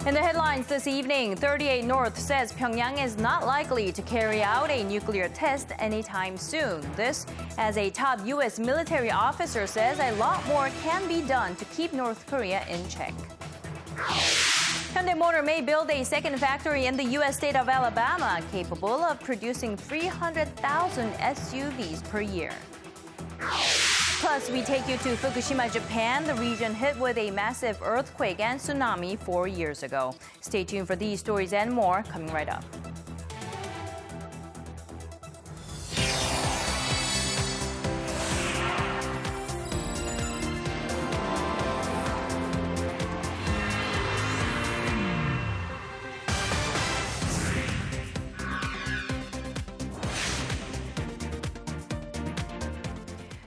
In the headlines this evening, 38 North says Pyongyang is not likely to carry out a nuclear test anytime soon. This, as a top U.S. military officer says a lot more can be done to keep North Korea in check. Hyundai Motor may build a second factory in the U.S. state of Alabama, capable of producing 300,000 SUVs per year. Plus, we take you to Fukushima, Japan, the region hit with a massive earthquake and tsunami 4 years ago. Stay tuned for these stories and more coming right up.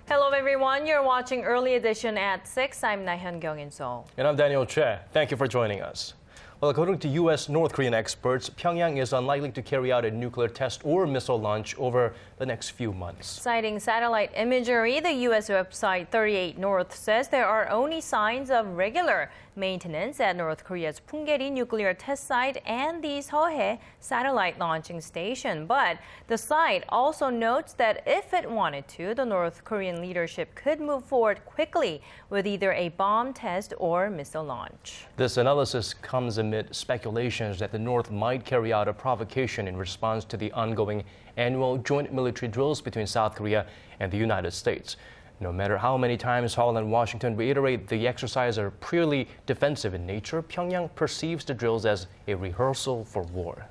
Hello everyone, you're watching Early Edition at 6. I'm Laah Hyun-kyung in Seoul. And I'm Daniel Choy. Thank you for joining us. Well, according to U.S. North Korean experts, Pyongyang is unlikely to carry out a nuclear test or missile launch over the next few months. Citing satellite imagery, the U.S. website 38 North says there are only signs of regular maintenance at North Korea's Punggye-ri nuclear test site and the Seoul satellite launching station. But the site also notes that if it wanted to, the North Korean leadership could move forward quickly with either a bomb test or missile launch. This analysis comes amid speculations that the North might carry out a provocation in response to the ongoing annual joint military drills between South Korea and the United States. No matter how many times Seoul and Washington reiterate the exercises are purely defensive in nature, Pyongyang perceives the drills as a rehearsal for war.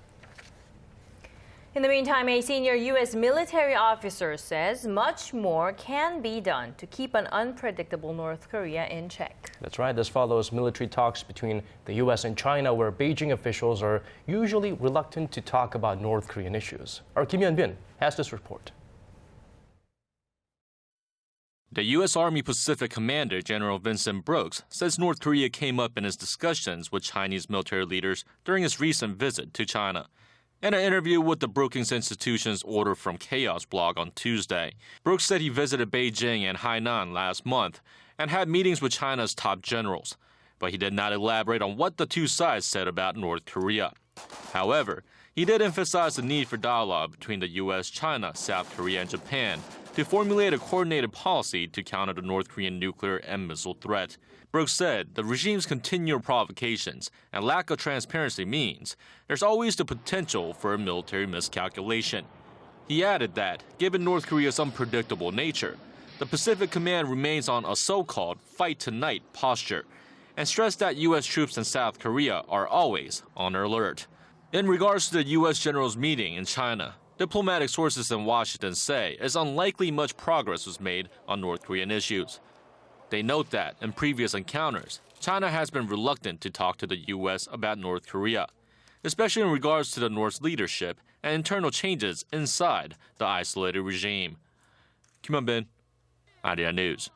In the meantime, a senior U.S. military officer says much more can be done to keep an unpredictable North Korea in check. That's right. This follows military talks between the U.S. and China, where Beijing officials are usually reluctant to talk about North Korean issues. Our Kim Hyun-bin has this report. The U.S. Army Pacific Commander General Vincent Brooks says North Korea came up in his discussions with Chinese military leaders during his recent visit to China. In an interview with the Brookings Institution's Order from Chaos blog on Tuesday, Brooks said he visited Beijing and Hainan last month and had meetings with China's top generals, but he did not elaborate on what the two sides said about North Korea. However, he did emphasize the need for dialogue between the U.S., China, South Korea, and Japan to formulate a coordinated policy to counter the North Korean nuclear and missile threat. Brooks said the regime's continual provocations and lack of transparency means there's always the potential for a military miscalculation. He added that, given North Korea's unpredictable nature, the Pacific Command remains on a so-called fight tonight posture, and stressed that U.S. troops in South Korea are always on alert. In regards to the U.S. generals meeting in China, diplomatic sources in Washington say it's unlikely much progress was made on North Korean issues. They note that in previous encounters, China has been reluctant to talk to the U.S. about North Korea, especially in regards to the North's leadership and internal changes inside the isolated regime. Kim Hyun-bin, Arirang News.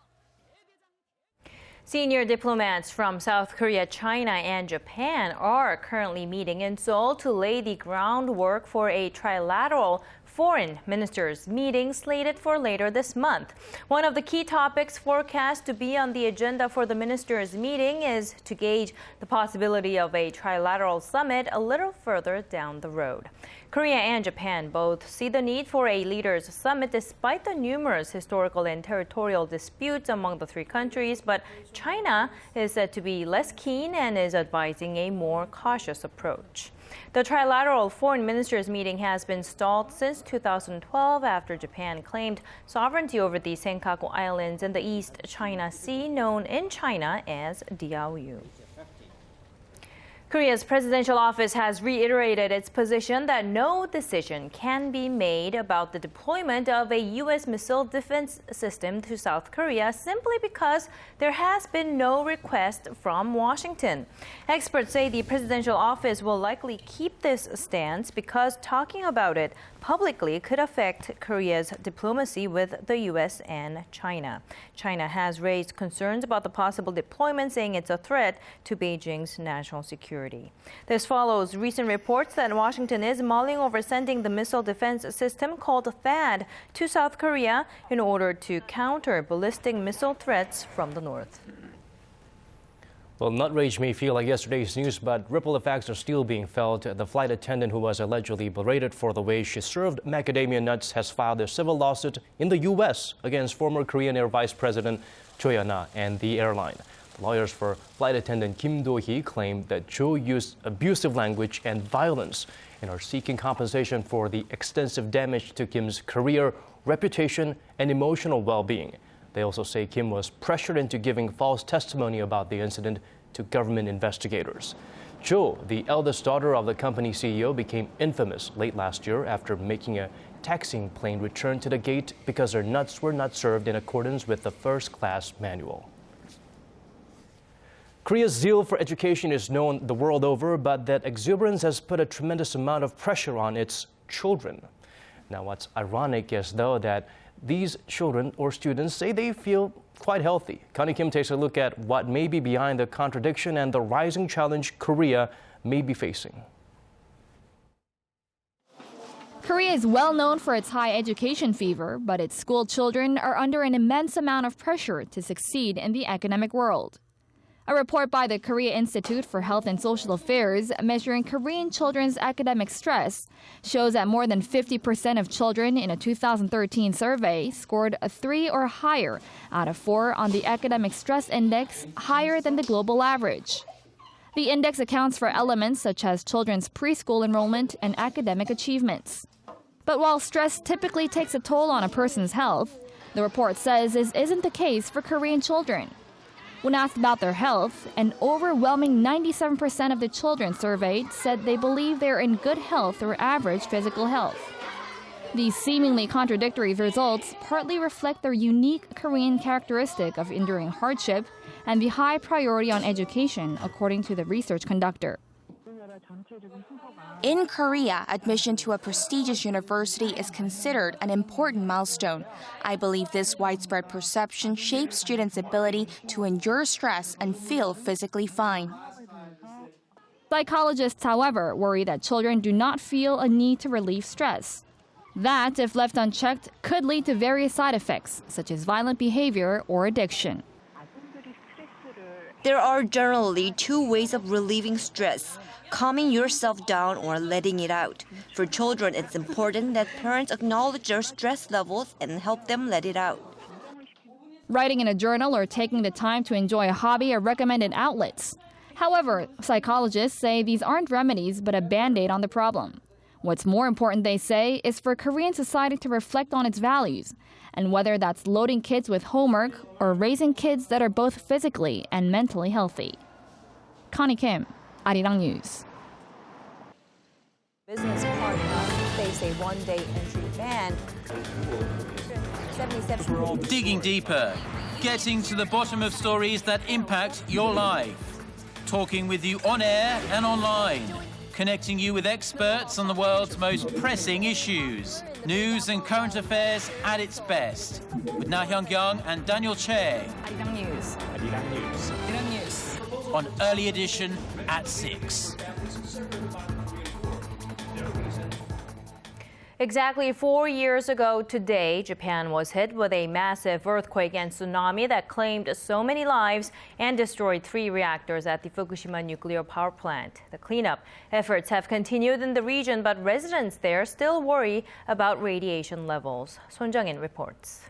Senior diplomats from South Korea, China, and Japan are currently meeting in Seoul to lay the groundwork for a trilateral foreign ministers meeting slated for later this month. One of the key topics forecast to be on the agenda for the ministers meeting is to gauge the possibility of a trilateral summit a little further down the road. Korea and Japan both see the need for a leaders' summit despite the numerous historical and territorial disputes among the three countries, but China is said to be less keen and is advising a more cautious approach. The trilateral foreign ministers meeting has been stalled since 2012 after Japan claimed sovereignty over the Senkaku Islands in the East China Sea, known in China as Diaoyu. Korea's presidential office has reiterated its position that no decision can be made about the deployment of a U.S. missile defense system to South Korea simply because there has been no request from Washington. Experts say the presidential office will likely keep this stance because talking about it publicly could affect Korea's diplomacy with the U.S. and China. China has raised concerns about the possible deployment, saying it's a threat to Beijing's national security. This follows recent reports that Washington is mulling over sending the missile defense system called THAAD to South Korea in order to counter ballistic missile threats from the north. Well, nut rage may feel like yesterday's news, but ripple effects are still being felt. The flight attendant who was allegedly berated for the way she served macadamia nuts has filed a civil lawsuit in the U.S. against former Korean Air Vice President Choy and the airline. The lawyers for flight attendant Kim Do-hee claim that Cho used abusive language and violence and are seeking compensation for the extensive damage to Kim's career, reputation, and emotional well-being. They also say Kim was pressured into giving false testimony about the incident to government investigators. Cho, the eldest daughter of the company CEO, became infamous late last year after making a taxiing plane return to the gate because her nuts were not served in accordance with the first-class manual. Korea's zeal for education is known the world over, but that exuberance has put a tremendous amount of pressure on its children. Now, what's ironic is, though, that these children or students say they feel quite healthy. Connie Kim takes a look at what may be behind the contradiction and the rising challenge Korea may be facing. Korea is well known for its high education fever, but its school children are under an immense amount of pressure to succeed in the academic world. A report by the Korea Institute for Health and Social Affairs measuring Korean children's academic stress shows that more than 50% of children in a 2013 survey scored a 3 or higher out of 4 on the academic stress index, higher than the global average. The index accounts for elements such as children's preschool enrollment and academic achievements. But while stress typically takes a toll on a person's health, the report says this isn't the case for Korean children. When asked about their health, an overwhelming 97% of the children surveyed said they believe they're in good health or average physical health. These seemingly contradictory results partly reflect their unique Korean characteristic of enduring hardship and the high priority on education, according to the research conductor. In Korea, admission to a prestigious university is considered an important milestone. I believe this widespread perception shapes students' ability to endure stress and feel physically fine. Psychologists, however, worry that children do not feel a need to relieve stress. That, if left unchecked, could lead to various side effects, such as violent behavior or addiction. There are generally 2 ways of relieving stress: calming yourself down or letting it out. For children, it's important that parents acknowledge their stress levels and help them let it out. Writing in a journal or taking the time to enjoy a hobby are recommended outlets. However, psychologists say these aren't remedies but a band-aid on the problem. What's more important, they say, is for Korean society to reflect on its values, and whether that's loading kids with homework or raising kids that are both physically and mentally healthy. Connie Kim, Arirang News. Business partners face a one-day entry ban. Digging deeper, getting to the bottom of stories that impact your life. Talking with you on air and online. Connecting you with experts on the world's most pressing issues. News and current affairs at its best. With Laah Hyun-kyung and Daniel Choy. Arirang News. Arirang News. Arirang News. On Early Edition at 6. Exactly 4 years ago today, Japan was hit with a massive earthquake and tsunami that claimed so many lives and destroyed 3 reactors at the Fukushima nuclear power plant. The cleanup efforts have continued in the region, but residents there still worry about radiation levels. Son Jung-in reports.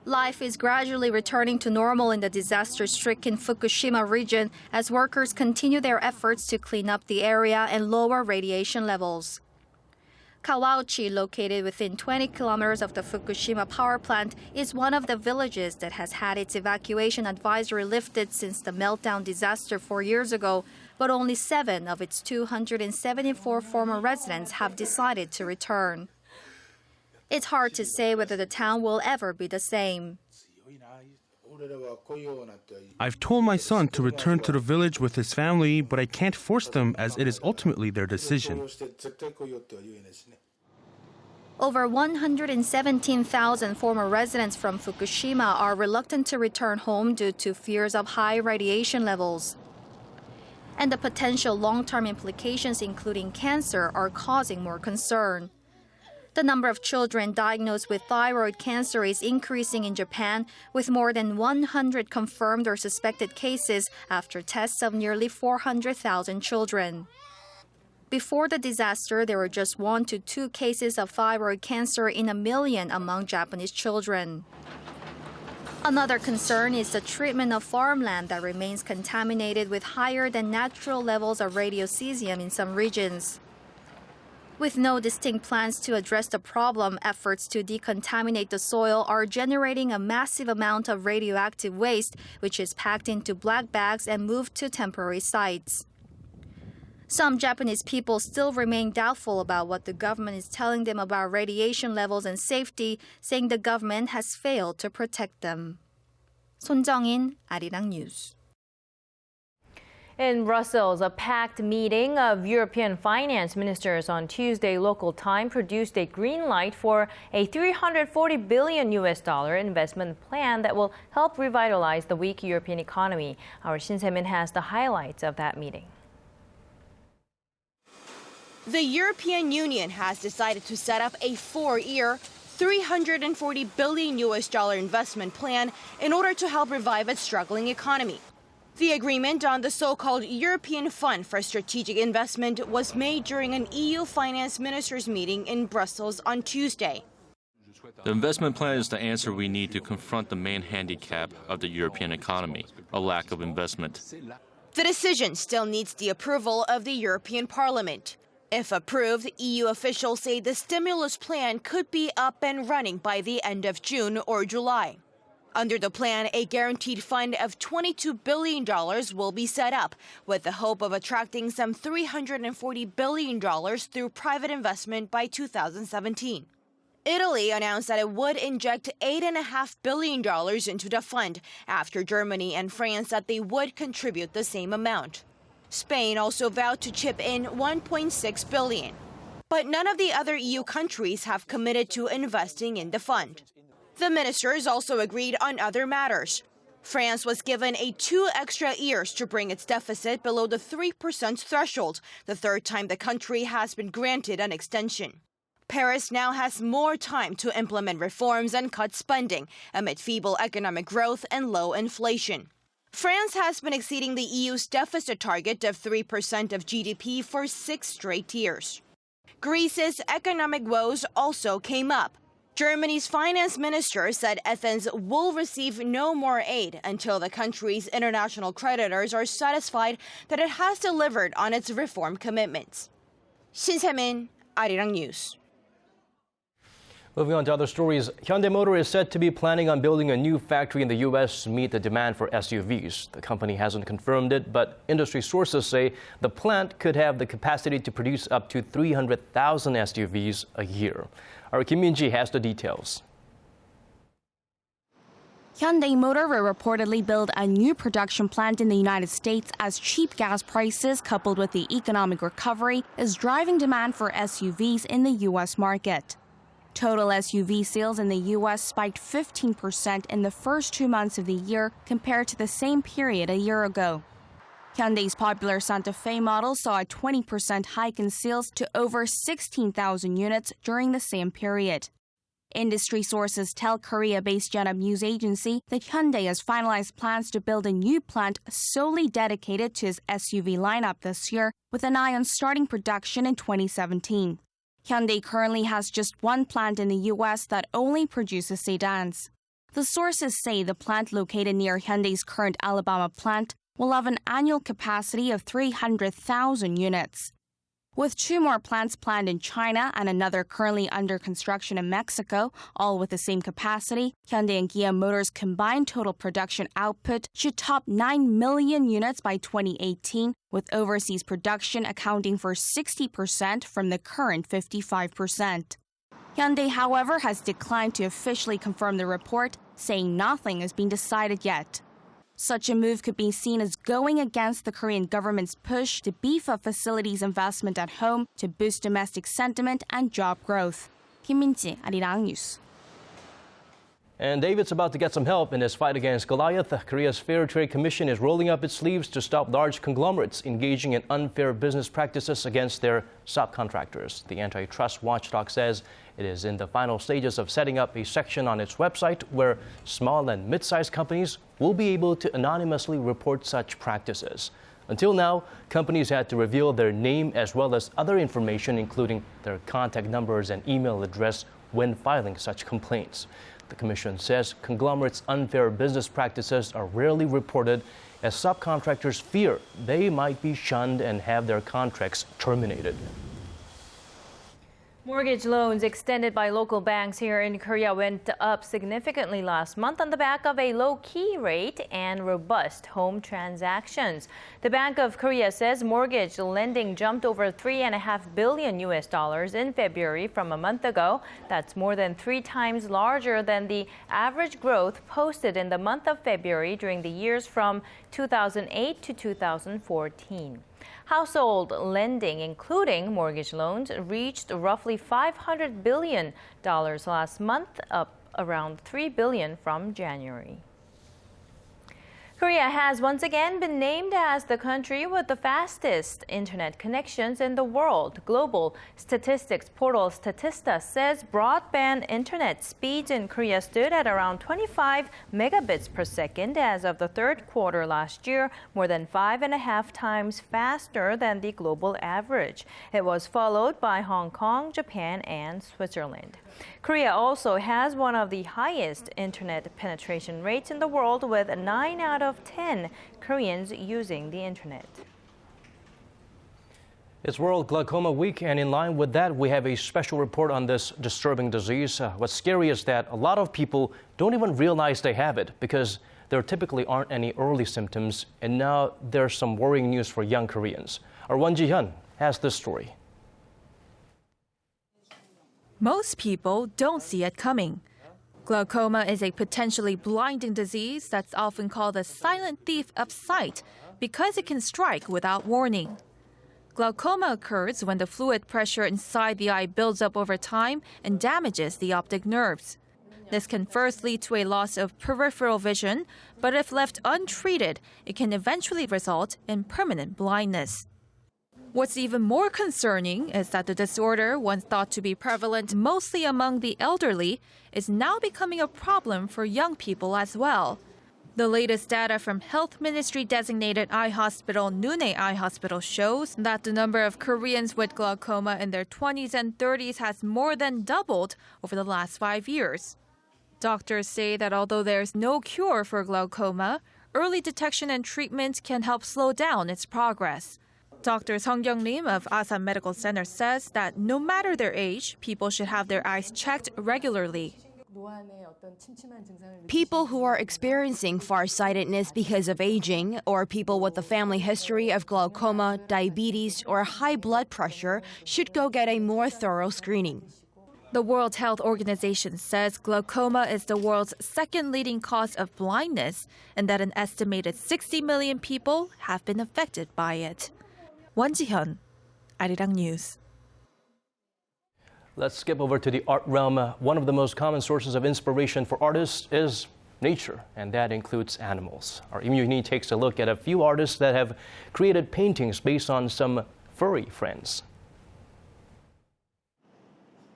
Life is gradually returning to normal in the disaster-stricken Fukushima region as workers continue their efforts to clean up the area and lower radiation levels. Kawauchi, located within 20 kilometers of the Fukushima power plant, is one of the villages that has had its evacuation advisory lifted since the meltdown disaster 4 years ago, but only 7 of its 274 former residents have decided to return. It's hard to say whether the town will ever be the same. I've told my son to return to the village with his family, but I can't force them as it is ultimately their decision. Over 117,000 former residents from Fukushima are reluctant to return home due to fears of high radiation levels. And the potential long-term implications, including cancer, are causing more concern. The number of children diagnosed with thyroid cancer is increasing in Japan, with more than 100 confirmed or suspected cases after tests of nearly 400,000 children. Before the disaster, there were just 1 to 2 cases of thyroid cancer in a million among Japanese children. Another concern is the treatment of farmland that remains contaminated with higher than natural levels of radiocesium in some regions. With no distinct plans to address the problem, efforts to decontaminate the soil are generating a massive amount of radioactive waste, which is packed into black bags and moved to temporary sites. Some Japanese people still remain doubtful about what the government is telling them about radiation levels and safety, saying the government has failed to protect them. 손정인, Arirang News. In Brussels, a packed meeting of European finance ministers on Tuesday local time produced a green light for a $340 billion investment plan that will help revitalize the weak European economy. Our Shin Se-min has the highlights of that meeting. The European Union has decided to set up a 4-year, $340 billion investment plan in order to help revive its struggling economy. The agreement on the so-called European Fund for Strategic Investment was made during an EU finance ministers meeting in Brussels on Tuesday. The investment plan is the answer we need to confront the main handicap of the European economy, a lack of investment. The decision still needs the approval of the European Parliament. If approved, EU officials say the stimulus plan could be up and running by the end of June or July. Under the plan, a guaranteed fund of $22 billion will be set up, with the hope of attracting some $340 billion through private investment by 2017. Italy announced that it would inject $8.5 billion into the fund, after Germany and France said they would contribute the same amount. Spain also vowed to chip in $1.6 billion. But none of the other EU countries have committed to investing in the fund. The ministers also agreed on other matters. France was given 2 extra years to bring its deficit below the 3% threshold, the third time the country has been granted an extension. Paris now has more time to implement reforms and cut spending amid feeble economic growth and low inflation. France has been exceeding the EU's deficit target of 3% of GDP for 6 straight years. Greece's economic woes also came up. Germany's finance minister said Athens will receive no more aid until the country's international creditors are satisfied that it has delivered on its reform commitments. Shin Se-min, Arirang News. Moving on to other stories, Hyundai Motor is said to be planning on building a new factory in the U.S. to meet the demand for SUVs. The company hasn't confirmed it, but industry sources say the plant could have the capacity to produce up to 300,000 SUVs a year. Our Kim Min-ji has the details. Hyundai Motor will reportedly build a new production plant in the United States as cheap gas prices coupled with the economic recovery is driving demand for SUVs in the U.S. market. Total SUV sales in the U.S. spiked 15% in the first 2 months of the year compared to the same period a year ago. Hyundai's popular Santa Fe model saw a 20% hike in sales to over 16,000 units during the same period. Industry sources tell Korea-based Jeonap news agency that Hyundai has finalized plans to build a new plant solely dedicated to its SUV lineup this year, with an eye on starting production in 2017. Hyundai currently has just one plant in the U.S. that only produces sedans. The sources say the plant located near Hyundai's current Alabama plant will have an annual capacity of 300,000 units. With 2 more plants planned in China and another currently under construction in Mexico, all with the same capacity, Hyundai and Kia Motors' combined total production output should top 9 million units by 2018, with overseas production accounting for 60% from the current 55%. Hyundai, however, has declined to officially confirm the report, saying nothing has been decided yet. Such a move could be seen as going against the Korean government's push to beef up facilities investment at home to boost domestic sentiment and job growth. Kim Min-ji, Arirang News. And David's about to get some help in his fight against Goliath. Korea's Fair Trade Commission is rolling up its sleeves to stop large conglomerates engaging in unfair business practices against their subcontractors. The antitrust watchdog says it is in the final stages of setting up a section on its website where small and mid-sized companies will be able to anonymously report such practices. Until now, companies had to reveal their name as well as other information, including their contact numbers and email address, when filing such complaints. The Commission says conglomerates' unfair business practices are rarely reported as subcontractors fear they might be shunned and have their contracts terminated. Mortgage loans extended by local banks here in Korea went up significantly last month on the back of a low-key rate and robust home transactions. The Bank of Korea says mortgage lending jumped over $3.5 billion in February from a month ago. That's more than 3 times larger than the average growth posted in the month of February during the years from 2008 to 2014. Household lending, including mortgage loans, reached roughly $500 billion last month, up around $3 billion from January. Korea has once again been named as the country with the fastest internet connections in the world. Global statistics portal Statista says broadband internet speeds in Korea stood at around 25 megabits per second as of the third quarter last year, more than 5.5 times faster than the global average. It was followed by Hong Kong, Japan, and Switzerland. Korea also has one of the highest internet penetration rates in the world, with 9 out of 10 Koreans using the internet. It's World Glaucoma Week, and in line with that, we have a special report on this disturbing disease. What's scary is that a lot of people don't even realize they have it because there typically aren't any early symptoms, and now there's some worrying news for young Koreans. Our Won Ji-hyun has this story. Most people don't see it coming. Glaucoma is a potentially blinding disease that's often called the silent thief of sight because it can strike without warning. Glaucoma occurs when the fluid pressure inside the eye builds up over time and damages the optic nerves. This can first lead to a loss of peripheral vision, but if left untreated, it can eventually result in permanent blindness. What's even more concerning is that the disorder, once thought to be prevalent mostly among the elderly, is now becoming a problem for young people as well. The latest data from Health Ministry-designated eye hospital Nune Eye Hospital shows that the number of Koreans with glaucoma in their 20s and 30s has more than doubled over the last 5 years. Doctors say that although there's no cure for glaucoma, early detection and treatment can help slow down its progress. Dr. Sung Kyung-lim of Asan Medical Center says that no matter their age, people should have their eyes checked regularly. People who are experiencing farsightedness because of aging, or people with a family history of glaucoma, diabetes, or high blood pressure should go get a more thorough screening. The World Health Organization says glaucoma is the world's second leading cause of blindness and that an estimated 60 million people have been affected by it. Won Ji-hyun, Arirang News. Let's skip over to the art realm. One of the most common sources of inspiration for artists is nature, and that includes animals. Our Im Yoo-hee takes a look at a few artists that have created paintings based on some furry friends.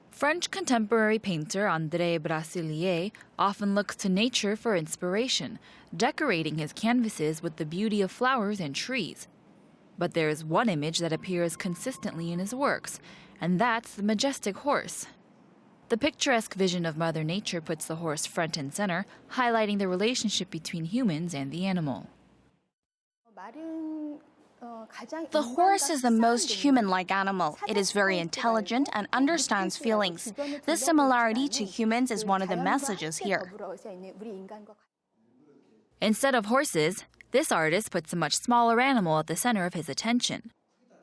French contemporary painter André Brasilier often looks to nature for inspiration, decorating his canvases with the beauty of flowers and trees. But there is one image that appears consistently in his works, and that's the majestic horse. The picturesque vision of Mother Nature puts the horse front and center, highlighting the relationship between humans and the animal. The horse is the most human-like animal. It is very intelligent and understands feelings. This similarity to humans is one of the messages here. Instead of horses, this artist puts a much smaller animal at the center of his attention.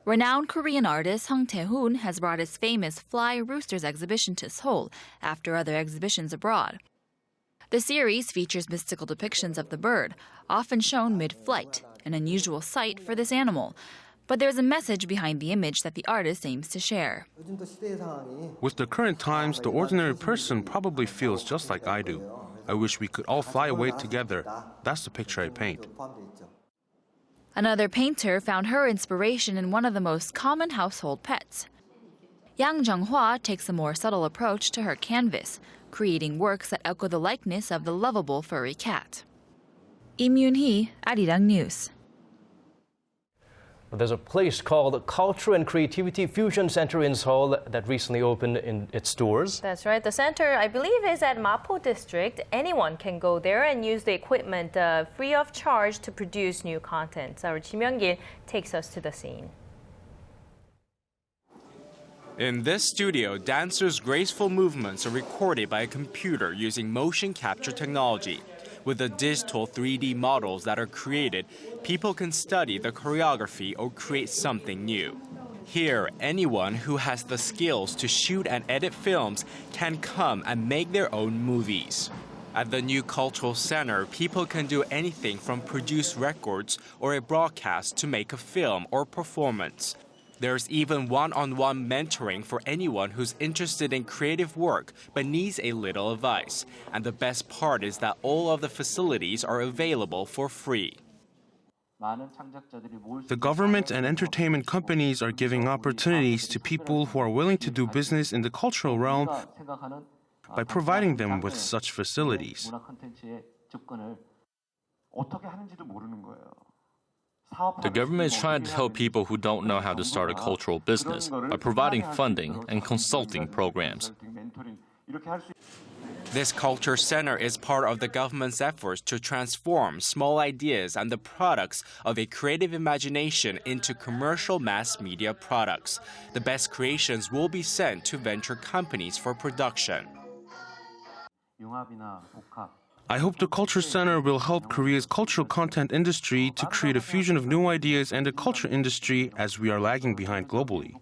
Renowned Korean artist Hong Tae-hoon has brought his famous Fly Roosters exhibition to Seoul after other exhibitions abroad. The series features mystical depictions of the bird, often shown mid-flight, an unusual sight for this animal. But there's a message behind the image that the artist aims to share. With the current times, the ordinary person probably feels just like I do. I wish we could all fly away together. That's the picture I paint. Another painter found her inspiration in one of the most common household pets. Yang Jung-hwa takes a more subtle approach to her canvas, creating works that echo the likeness of the lovable furry cat. Im Yoon-hee, Arirang News. There's a place called Culture and Creativity Fusion Center in Seoul that recently opened in its doors. That's right. The center, I believe, is at Mapo District. Anyone can go there and use the equipment free of charge to produce new content. Our Ji Myung-gil takes us to the scene. In this studio, dancers' graceful movements are recorded by a computer using motion capture technology. With the digital 3D models that are created, people can study the choreography or create something new. Here, anyone who has the skills to shoot and edit films can come and make their own movies. At the new cultural center, people can do anything from produce records or a broadcast to make a film or performance. There's even one-on-one mentoring for anyone who's interested in creative work but needs a little advice. And the best part is that all of the facilities are available for free. The government and entertainment companies are giving opportunities to people who are willing to do business in the cultural realm by providing them with such facilities. The government is trying to help people who don't know how to start a cultural business by providing funding and consulting programs. This culture center is part of the government's efforts to transform small ideas and the products of a creative imagination into commercial mass media products. The best creations will be sent to venture companies for production. I hope the Culture Center will help Korea's cultural content industry to create a fusion of new ideas and a culture industry as we are lagging behind globally.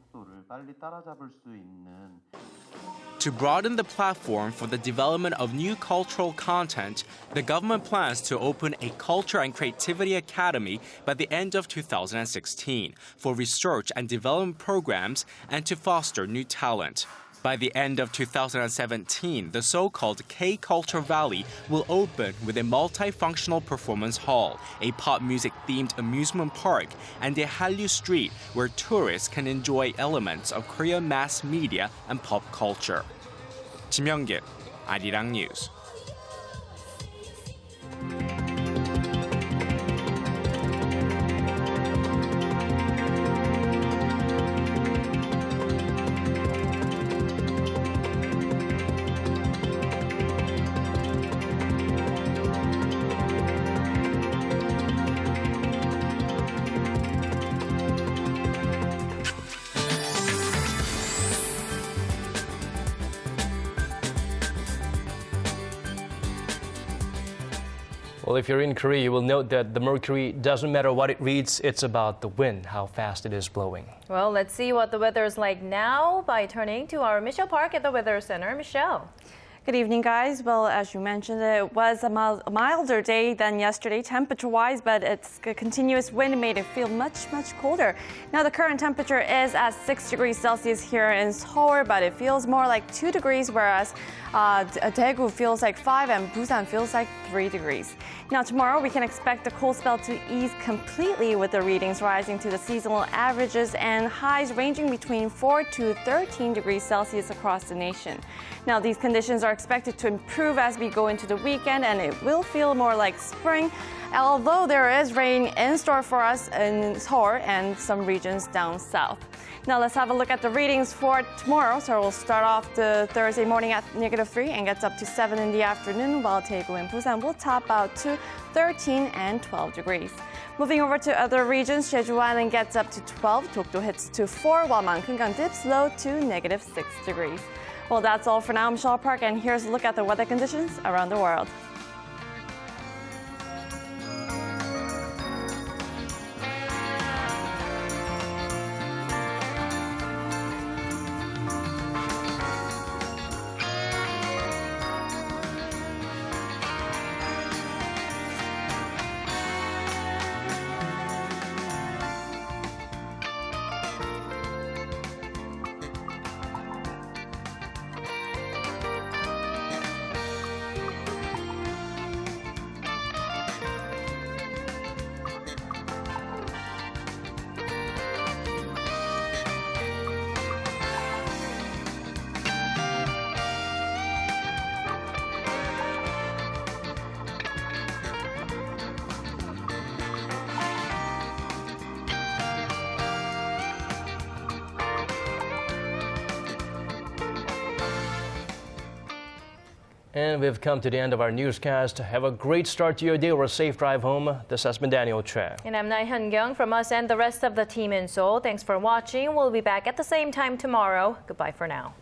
To broaden the platform for the development of new cultural content, the government plans to open a Culture and Creativity Academy by the end of 2016 for research and development programs and to foster new talent. By the end of 2017, the so-called K-Culture Valley will open with a multifunctional performance hall, a pop music-themed amusement park, and a Hallyu street where tourists can enjoy elements of Korean mass media and pop culture. Ji Myung-gil, Arirang News. Well, if you're in Korea, you will note that the mercury doesn't matter what it reads, it's about the wind, how fast it is blowing. Well, let's see what the weather is like now by turning to our Michelle Park at the Weather Center. Michelle. Good evening, guys. Well, as you mentioned, it was a milder day than yesterday temperature-wise, but its continuous wind made it feel much colder. Now, the current temperature is at 6 degrees Celsius here in Seoul, but it feels more like 2 degrees, whereas Daegu feels like 5 and Busan feels like 3 degrees. Now, tomorrow we can expect the cold spell to ease completely with the readings rising to the seasonal averages and highs ranging between 4 to 13 degrees Celsius across the nation. Now, these conditions are expected to improve as we go into the weekend, and it will feel more like spring, although there is rain in store for us in Seoul and some regions down south. Now let's have a look at the readings for tomorrow. So we'll start off the Thursday morning at -3 and gets up to 7 in the afternoon, while Daegu and Busan will top out to 13 and 12 degrees. Moving over to other regions, Jeju Island gets up to 12, Dokdo hits to 4, while Mankungang dips low to -6 degrees. Well, that's all for now. I'm Michelle Park, and here's a look at the weather conditions around the world. And we've come to the end of our newscast. Have a great start to your day or a safe drive home. This has been Daniel Choy. And I'm Laah Hyun-kyung. From us and the rest of the team in Seoul, thanks for watching. We'll be back at the same time tomorrow. Goodbye for now.